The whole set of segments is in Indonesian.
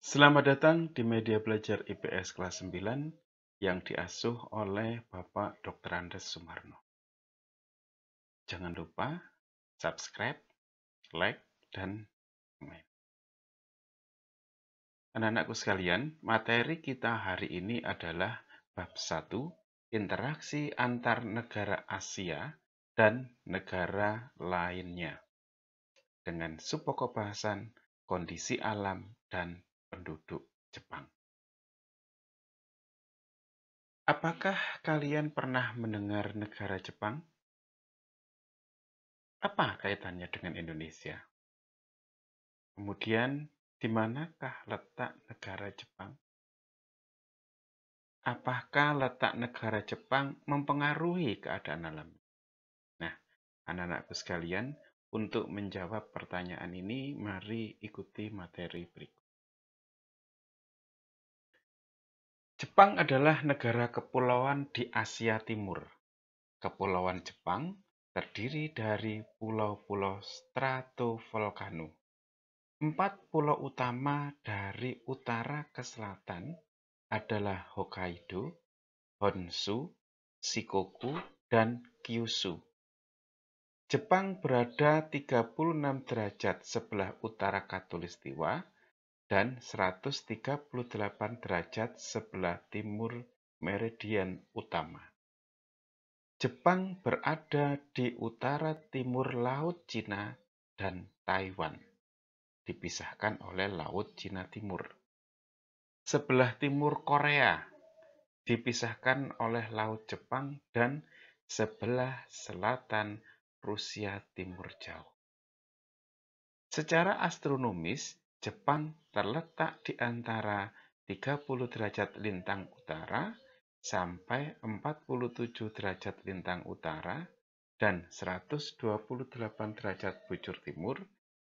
Selamat datang di media belajar IPS kelas 9 yang diasuh oleh Bapak Dr. Andes Sumarno. Jangan lupa subscribe, like, dan komen. Anak-anakku sekalian, materi kita hari ini adalah bab 1, interaksi antar negara Asia dan negara lainnya, dengan subpokok bahasan kondisi alam dan penduduk Jepang. Apakah kalian pernah mendengar negara Jepang? Apa kaitannya dengan Indonesia? Kemudian, di manakah letak negara Jepang? Apakah letak negara Jepang mempengaruhi keadaan alam? Nah, anak-anakku sekalian, untuk menjawab pertanyaan ini, mari ikuti materi berikut. Jepang adalah negara kepulauan di Asia Timur. Kepulauan Jepang terdiri dari pulau-pulau stratovolcano. 4 pulau utama dari utara ke selatan adalah Hokkaido, Honshu, Shikoku, dan Kyushu. Jepang berada 36 derajat sebelah utara Khatulistiwa dan 138 derajat sebelah timur meridian utama. Jepang berada di utara timur Laut Cina dan Taiwan, dipisahkan oleh Laut Cina Timur. Sebelah timur Korea, dipisahkan oleh Laut Jepang, dan sebelah selatan Rusia Timur Jauh. Secara astronomis, Jepang terletak di antara 30 derajat lintang utara sampai 47 derajat lintang utara dan 128 derajat bujur timur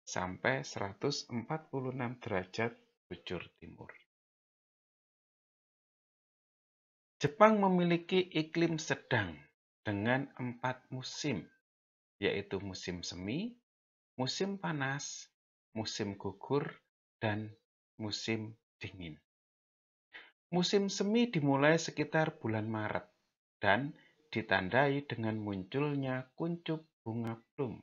sampai 146 derajat bujur timur. Jepang memiliki iklim sedang dengan 4 musim, yaitu musim semi, musim panas, musim gugur, dan musim dingin. Musim semi dimulai sekitar bulan Maret dan ditandai dengan munculnya kuncup bunga plum.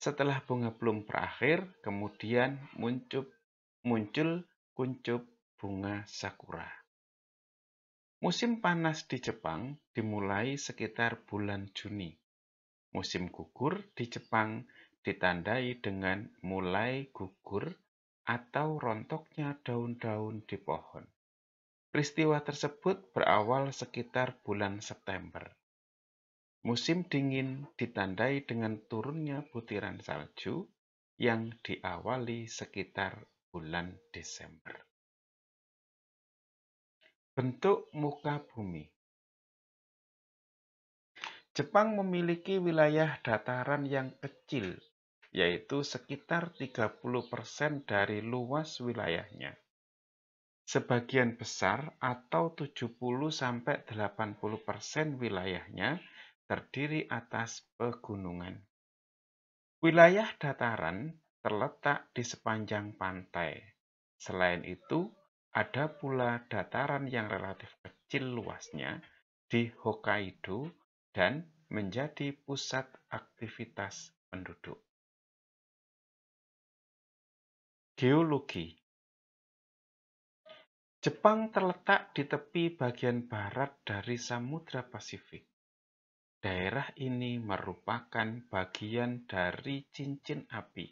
Setelah bunga plum berakhir, kemudian muncul kuncup bunga sakura. Musim panas di Jepang dimulai sekitar bulan Juni. Musim gugur di Jepang ditandai dengan mulai gugur atau rontoknya daun-daun di pohon. Peristiwa tersebut berawal sekitar bulan September. Musim dingin ditandai dengan turunnya butiran salju yang diawali sekitar bulan Desember. Bentuk muka bumi. Jepang memiliki wilayah dataran yang kecil, yaitu sekitar 30% dari luas wilayahnya. Sebagian besar atau 70-80% wilayahnya terdiri atas pegunungan. Wilayah dataran terletak di sepanjang pantai. Selain itu, ada pula dataran yang relatif kecil luasnya di Hokkaido dan menjadi pusat aktivitas penduduk. Geologi. Jepang terletak di tepi bagian barat dari Samudra Pasifik. Daerah ini merupakan bagian dari cincin api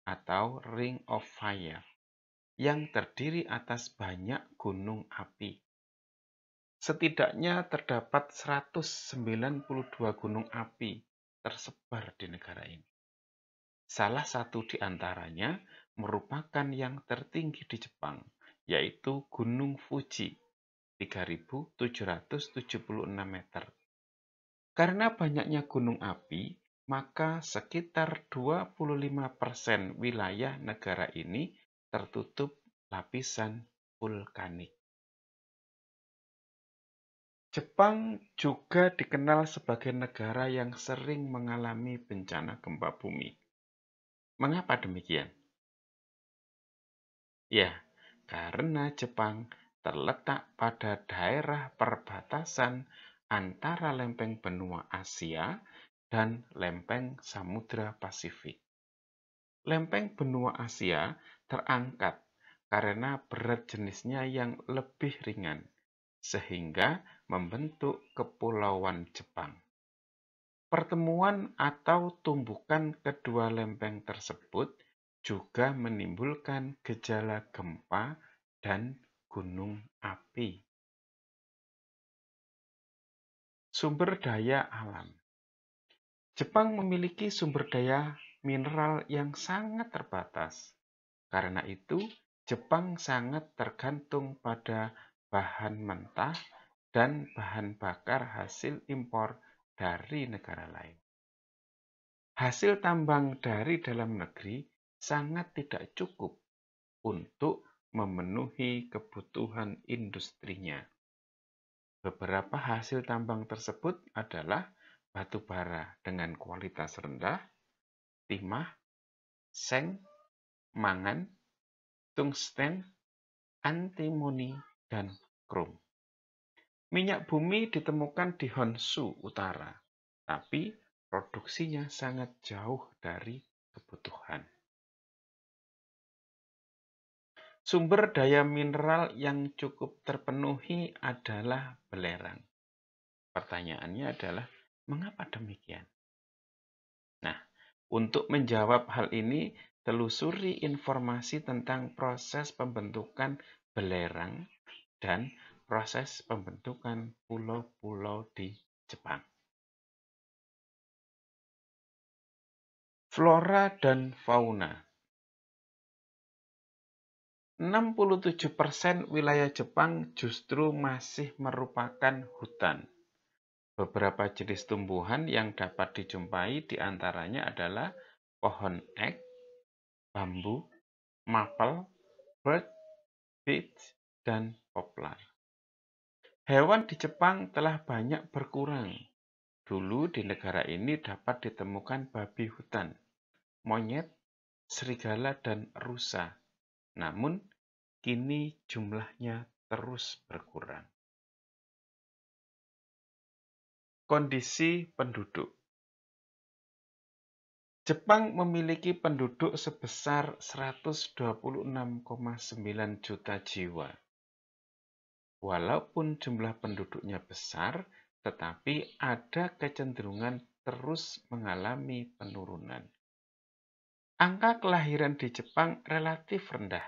atau Ring of Fire yang terdiri atas banyak gunung api. Setidaknya terdapat 192 gunung api tersebar di negara ini. Salah satu di antaranya merupakan yang tertinggi di Jepang, yaitu Gunung Fuji, 3.776 meter. Karena banyaknya gunung api, maka sekitar 25% wilayah negara ini tertutup lapisan vulkanik. Jepang juga dikenal sebagai negara yang sering mengalami bencana gempa bumi. Mengapa demikian? Ya, karena Jepang terletak pada daerah perbatasan antara lempeng benua Asia dan lempeng Samudra Pasifik. Lempeng benua Asia terangkat karena berat jenisnya yang lebih ringan, sehingga membentuk Kepulauan Jepang. Pertemuan atau tumbukan kedua lempeng tersebut juga menimbulkan gejala gempa dan gunung api. Sumber daya alam. Jepang memiliki sumber daya mineral yang sangat terbatas. Karena itu, Jepang sangat tergantung pada bahan mentah dan bahan bakar hasil impor dari negara lain. Hasil tambang dari dalam negeri sangat tidak cukup untuk memenuhi kebutuhan industrinya. Beberapa hasil tambang tersebut adalah batu bara dengan kualitas rendah, timah, seng, mangan, tungsten, antimoni, dan krom. Minyak bumi ditemukan di Honshu Utara, tapi produksinya sangat jauh dari kebutuhan. Sumber daya mineral yang cukup terpenuhi adalah belerang. Pertanyaannya adalah, mengapa demikian? Nah, untuk menjawab hal ini, telusuri informasi tentang proses pembentukan belerang dan proses pembentukan pulau-pulau di Jepang. Flora dan fauna. 67% wilayah Jepang justru masih merupakan hutan. Beberapa jenis tumbuhan yang dapat dijumpai di antaranya adalah pohon ek, bambu, maple, birch, beech, dan poplar. Hewan di Jepang telah banyak berkurang. Dulu di negara ini dapat ditemukan babi hutan, monyet, serigala, dan rusa. Namun, kini jumlahnya terus berkurang. Kondisi penduduk. Jepang memiliki penduduk sebesar 126,9 juta jiwa. Walaupun jumlah penduduknya besar, tetapi ada kecenderungan terus mengalami penurunan. Angka kelahiran di Jepang relatif rendah,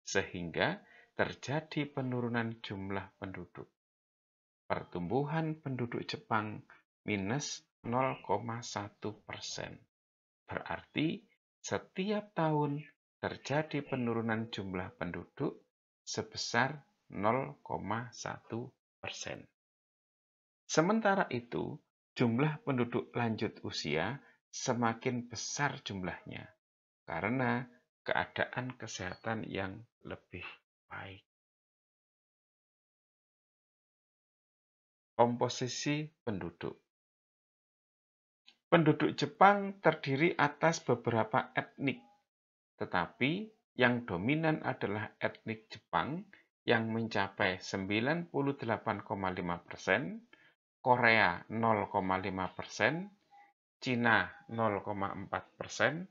sehingga terjadi penurunan jumlah penduduk. Pertumbuhan penduduk Jepang minus 0,1%. Berarti setiap tahun terjadi penurunan jumlah penduduk sebesar 0,1%. Sementara itu, jumlah penduduk lanjut usia semakin besar jumlahnya karena keadaan kesehatan yang lebih baik. Komposisi penduduk. Penduduk Jepang terdiri atas beberapa etnik, tetapi yang dominan adalah etnik Jepang yang mencapai 98,5%, Korea 0,5%, Cina 0,4%,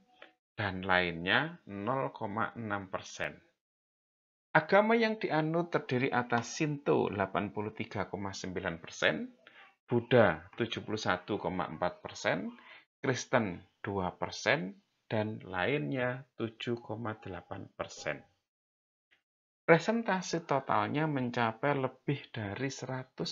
dan lainnya 0,6%. Agama yang dianut terdiri atas Shinto 83,9%, Buddha 71,4%, Kristen 2%, dan lainnya 7,8%. Presentasi totalnya mencapai lebih dari 100%,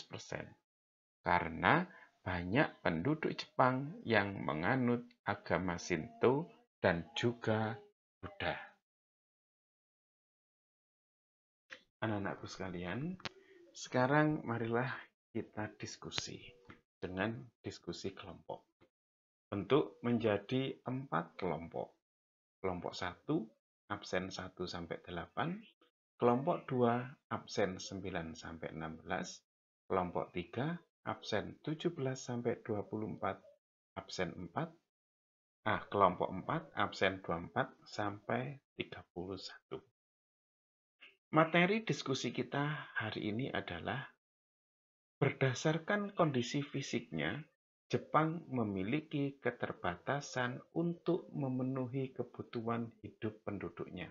karena banyak penduduk Jepang yang menganut agama Shinto dan juga Buddha. Anak-anakku sekalian, sekarang marilah kita diskusi dengan diskusi kelompok. Bentuk menjadi 4 kelompok. Kelompok 1, absen 1-8. Kelompok 2, absen 9-16. Kelompok 3, absen 17-24. Absen 4. Kelompok 4, absen 24-31. Materi diskusi kita hari ini adalah berdasarkan kondisi fisiknya, Jepang memiliki keterbatasan untuk memenuhi kebutuhan hidup penduduknya.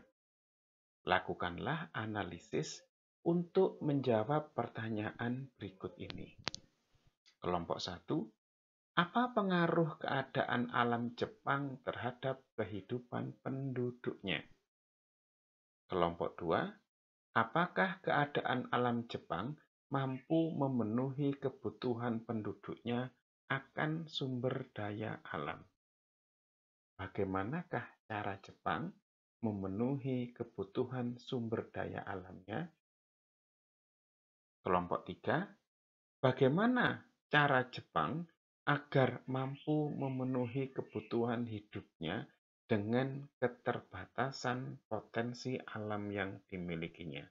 Lakukanlah analisis untuk menjawab pertanyaan berikut ini. Kelompok 1, apa pengaruh keadaan alam Jepang terhadap kehidupan penduduknya? Kelompok 2, apakah keadaan alam Jepang mampu memenuhi kebutuhan penduduknya akan sumber daya alam? Bagaimanakah cara Jepang memenuhi kebutuhan sumber daya alamnya? Kelompok 3, bagaimana cara Jepang agar mampu memenuhi kebutuhan hidupnya dengan keterbatasan potensi alam yang dimilikinya?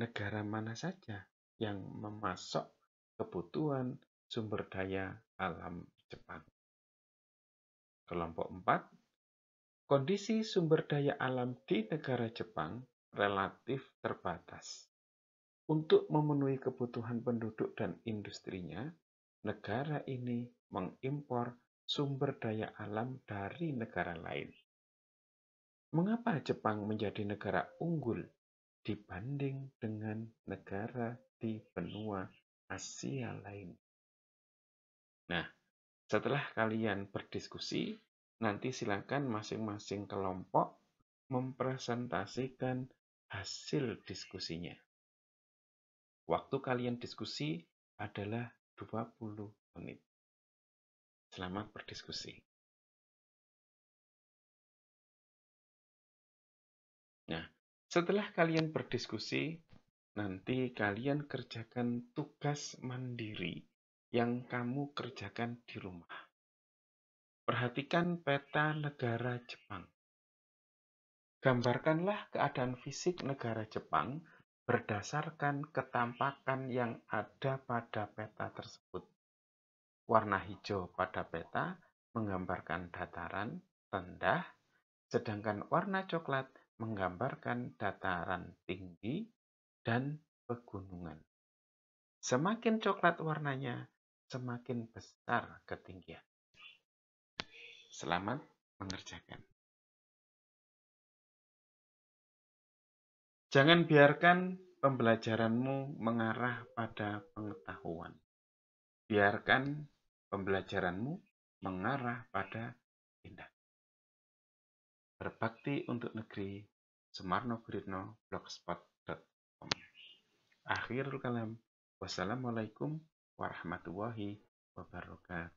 Negara mana saja yang memasok kebutuhan sumber daya alam Jepang? Kelompok 4, kondisi sumber daya alam di negara Jepang relatif terbatas. Untuk memenuhi kebutuhan penduduk dan industrinya, negara ini mengimpor sumber daya alam dari negara lain. Mengapa Jepang menjadi negara unggul dibanding dengan negara di benua Asia lain? Nah, setelah kalian berdiskusi, nanti silakan masing-masing kelompok mempresentasikan hasil diskusinya. Waktu kalian diskusi adalah 20 menit. Selamat berdiskusi. Nah, setelah kalian berdiskusi, nanti kalian kerjakan tugas mandiri yang kamu kerjakan di rumah. Perhatikan peta negara Jepang. Gambarkanlah keadaan fisik negara Jepang berdasarkan ketampakan yang ada pada peta tersebut. Warna hijau pada peta menggambarkan dataran rendah, sedangkan warna coklat menggambarkan dataran tinggi dan pegunungan. Semakin coklat warnanya, semakin besar ketinggian. Selamat mengerjakan. Jangan biarkan pembelajaranmu mengarah pada pengetahuan. Biarkan pembelajaranmu mengarah pada tindakan. Berbakti untuk negeri, Sumarno Guritno, blogspot.com. Akhirul kalam. Wassalamualaikum warahmatullahi wabarakatuh.